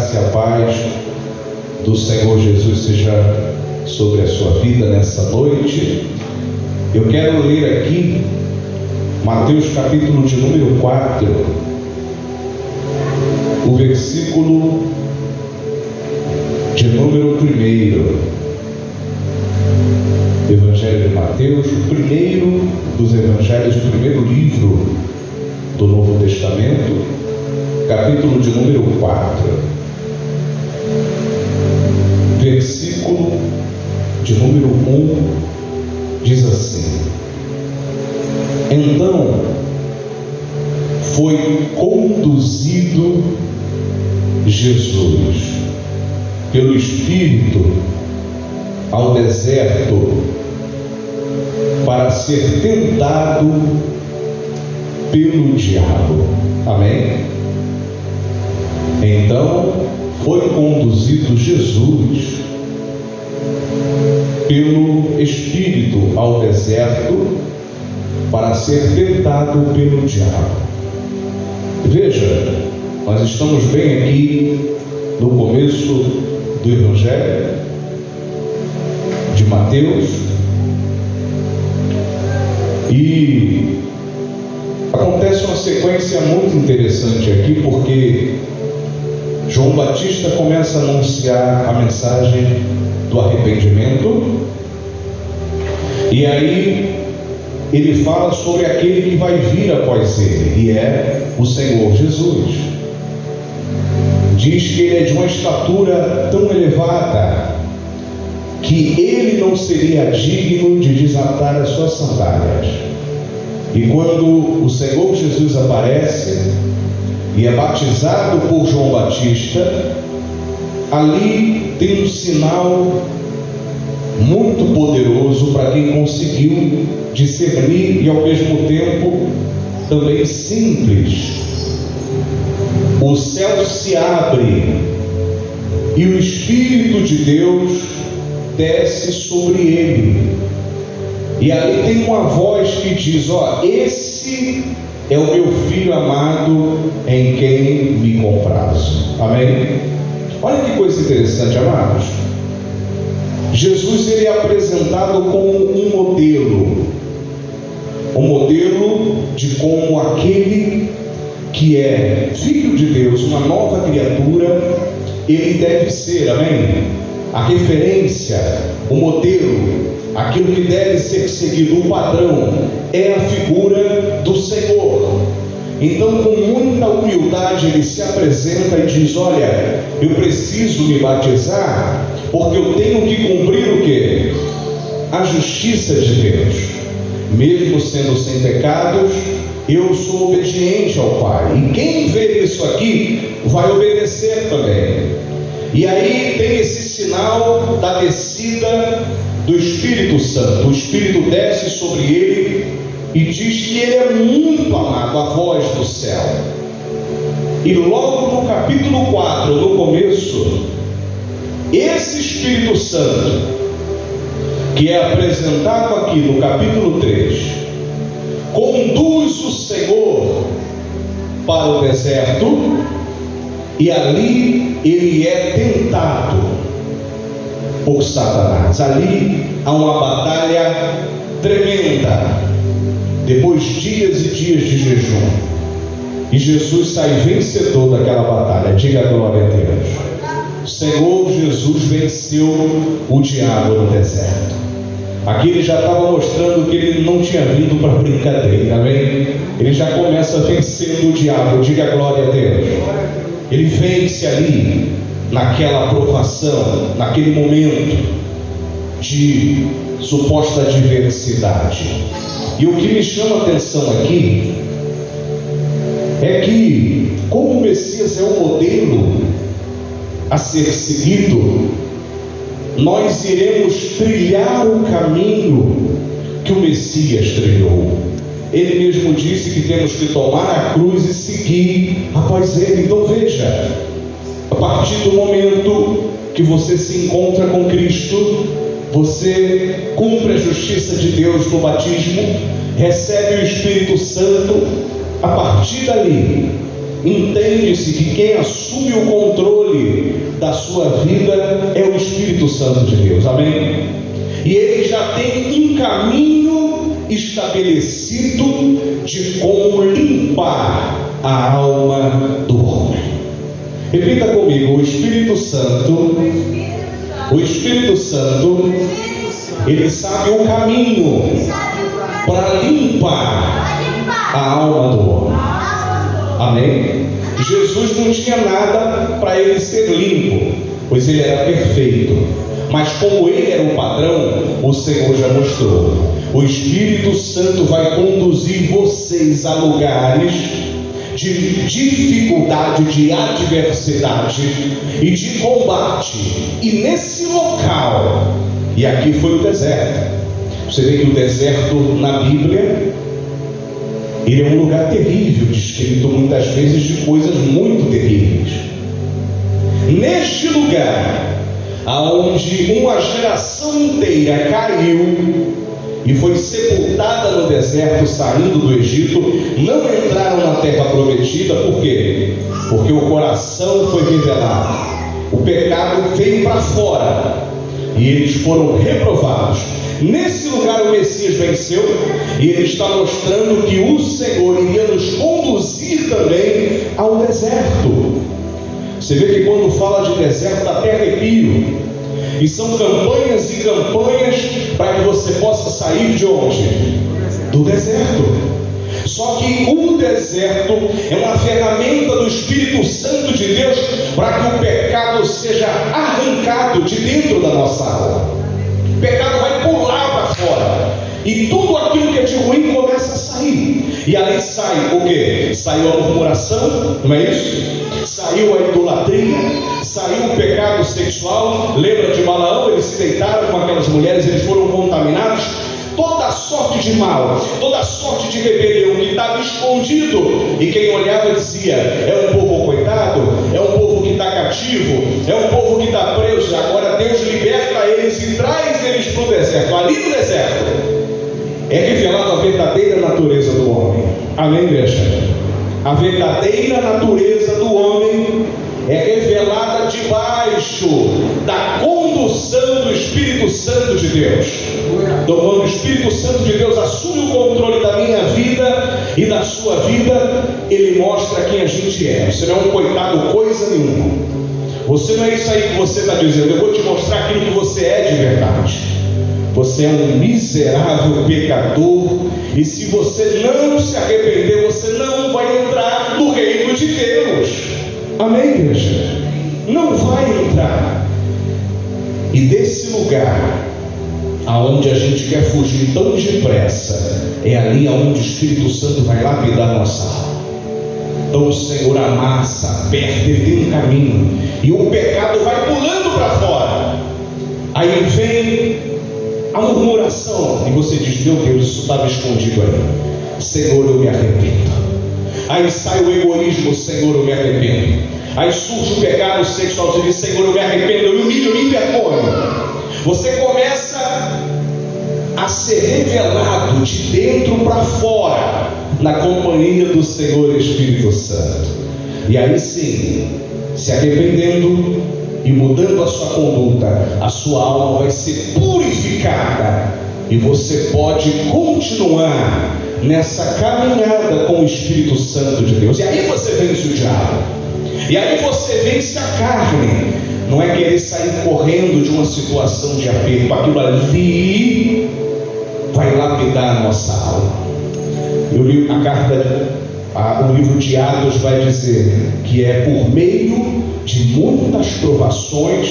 graça e a paz do Senhor Jesus seja sobre a sua vida nessa noite. Eu quero ler aqui Mateus capítulo de número 4, o versículo de número 1. Evangelho de Mateus, o primeiro dos evangelhos, o primeiro livro do Novo Testamento, capítulo de número 4, versículo de número 1, diz assim: Então foi conduzido Jesus pelo Espírito ao deserto para ser tentado pelo diabo. Amém? Então foi conduzido Jesus pelo Espírito ao deserto para ser tentado pelo diabo. Veja, nós estamos bem aqui no começo do Evangelho de Mateus, e acontece uma sequência muito interessante aqui, porque João Batista começa a anunciar a mensagem do arrependimento, e aí ele fala sobre aquele que vai vir após ele, e é o Senhor Jesus. Diz que ele é de uma estatura tão elevada que ele não seria digno de desatar as suas sandálias. E quando o Senhor Jesus aparece e é batizado por João Batista, ali tem um sinal muito poderoso para quem conseguiu discernir e ao mesmo tempo também simples. O céu se abre e o Espírito de Deus desce sobre ele, e ali tem uma voz que diz: esse é o meu filho amado em quem me comprazo. Amém? Olha que coisa interessante, amados. Jesus ele é apresentado como um modelo de como aquele que é filho de Deus, uma nova criatura, ele deve ser. Amém? A referência, o modelo, aquilo que deve ser seguido, o padrão, é a figura do Senhor. Então, com muita humildade, ele se apresenta e diz: olha, eu preciso me batizar, porque eu tenho que cumprir o quê? A justiça de Deus. Mesmo sendo sem pecados, eu sou obediente ao Pai, e quem vê isso aqui vai obedecer também. E aí tem esse sinal da descida do Espírito Santo. O Espírito desce sobre ele e diz que ele é muito amado, a voz do céu. E logo no capítulo 4, no começo, esse Espírito Santo, que é apresentado aqui no capítulo 3, conduz o Senhor para o deserto, e ali ele é tentado por Satanás. Ali há uma batalha tremenda, depois dias e dias de jejum, e Jesus sai vencedor daquela batalha. Diga glória a Deus. O Senhor Jesus venceu o diabo no deserto. Aqui ele já estava mostrando que ele não tinha vindo para brincadeira, amém? Ele já começa vencendo o diabo. Diga glória a Deus. Ele vence ali, naquela aprovação, naquele momento de suposta adversidade. E o que me chama a atenção aqui é que, como o Messias é um modelo a ser seguido, nós iremos trilhar o caminho que o Messias trilhou. Ele mesmo disse que temos que tomar a cruz e seguir após ele. Então veja, a partir do momento que você se encontra com Cristo, você cumpre a justiça de Deus no batismo, recebe o Espírito Santo. A partir dali, entende-se que quem assume o controle da sua vida é o Espírito Santo de Deus, amém? E ele já tem um caminho estabelecido de como limpar a alma do homem. Repita comigo: o Espírito Santo, ele sabe o caminho para limpar a alma do homem. Amém? Jesus não tinha nada para ele ser limpo, pois ele era perfeito. Mas como ele era o padrão, o Senhor já mostrou. O Espírito Santo vai conduzir vocês a lugares de dificuldade, de adversidade e de combate. E nesse local, e aqui foi o deserto. Você vê que o deserto na Bíblia, ele é um lugar terrível, descrito muitas vezes de coisas muito terríveis. Neste lugar, aonde uma geração inteira caiu e foi sepultada no deserto, saindo do Egito, não entraram na terra prometida. Por quê? Porque o coração foi revelado, o pecado veio para fora e eles foram reprovados. Nesse lugar o Messias venceu, e ele está mostrando que o Senhor iria nos conduzir também ao deserto. Você vê que quando fala de deserto dá até arrepio. E são campanhas e campanhas para que você possa sair de onde? Do deserto. Só que o deserto é uma ferramenta do Espírito Santo de Deus para que o pecado seja arrancado de dentro da nossa alma. O pecado vai pular para fora, e tudo aquilo que é de ruim começa a sair. E ali sai o quê? Saiu a murmuração, não é isso? Saiu a idolatria, saiu o pecado sexual. Lembra de Balaão? Eles se deitaram com aquelas mulheres, eles foram contaminados. Toda sorte de mal, toda sorte de rebelião que estava escondido, e quem olhava dizia: é um povo coitado, é um povo que está cativo, é um povo que está preso. Agora Deus liberta eles e traz eles para o deserto. Ali no deserto é revelada a verdadeira natureza do homem. Amém, igreja? A verdadeira natureza do homem é revelada debaixo da condução do Espírito Santo de Deus. Então, quando o Espírito Santo de Deus assume o controle da minha vida e da sua vida, ele mostra quem a gente é. Você não é um coitado coisa nenhuma. Você não é isso aí que você está dizendo. Eu vou te mostrar aquilo que você é de verdade. Você é um miserável pecador, e se você não se arrepender, você não vai entrar no reino de Deus. Amém, igreja? Não vai entrar. E desse lugar aonde a gente quer fugir tão depressa, é ali aonde o Espírito Santo vai lapidar nossa alma. Então o Senhor amassa, aperta, ele tem um caminho, e o pecado vai pulando para fora. Aí vem a murmuração, e você diz: meu Deus, isso estava escondido aí. Senhor, eu me arrependo. Aí sai o egoísmo: Senhor, eu me arrependo. Aí surge o pecado sexual, você diz: Senhor, eu me arrependo, eu me humilho, eu me envergonho. Você começa a ser revelado de dentro para fora, na companhia do Senhor Espírito Santo. E aí sim, se arrependendo e mudando a sua conduta, a sua alma vai ser purificada, e você pode continuar nessa caminhada com o Espírito Santo de Deus. E aí você vence o diabo, e aí você vence a carne. Não é querer sair correndo de uma situação de aperto. Aquilo ali vai lapidar a nossa alma. Eu li a carta, o livro de Atos vai dizer que é por meio de muitas provações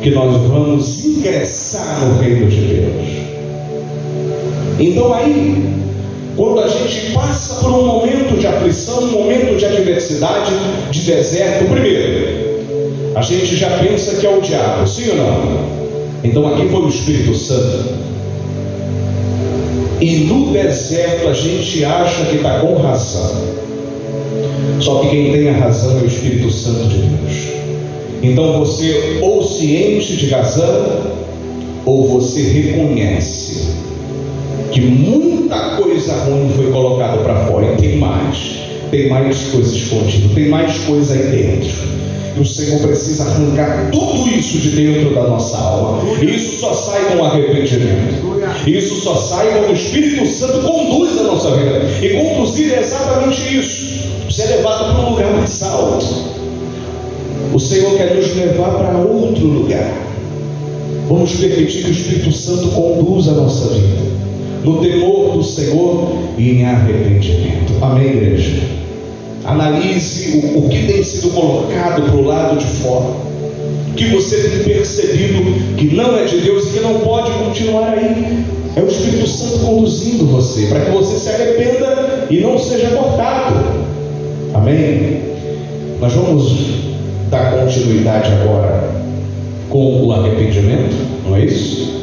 que nós vamos ingressar no reino de Deus. Então aí, quando a gente passa por um momento de aflição, um momento de adversidade, de deserto, primeiro, a gente já pensa que é o diabo, sim ou não? Então aqui foi o Espírito Santo. E no deserto a gente acha que está com razão. Só que quem tem a razão é o Espírito Santo de Deus. Então você ou se enche de razão, ou você reconhece que muita coisa ruim foi colocada para fora. E tem mais: tem mais coisa escondida, tem mais coisa aí dentro. E o Senhor precisa arrancar tudo isso de dentro da nossa alma. E isso só sai com arrependimento. Isso só sai quando o Espírito Santo conduz a nossa vida. E conduzir é exatamente isso. Você é levado para um lugar mais alto. O Senhor quer nos levar para outro lugar. Vamos permitir que o Espírito Santo conduza a nossa vida no temor do Senhor e em arrependimento. Amém, igreja? Analise o que tem sido colocado para o lado de fora, que você tem percebido que não é de Deus e que não pode continuar aí. É o Espírito Santo conduzindo você, para que você se arrependa e não seja cortado. Amém? Nós vamos dar continuidade agora com o arrependimento, não é isso?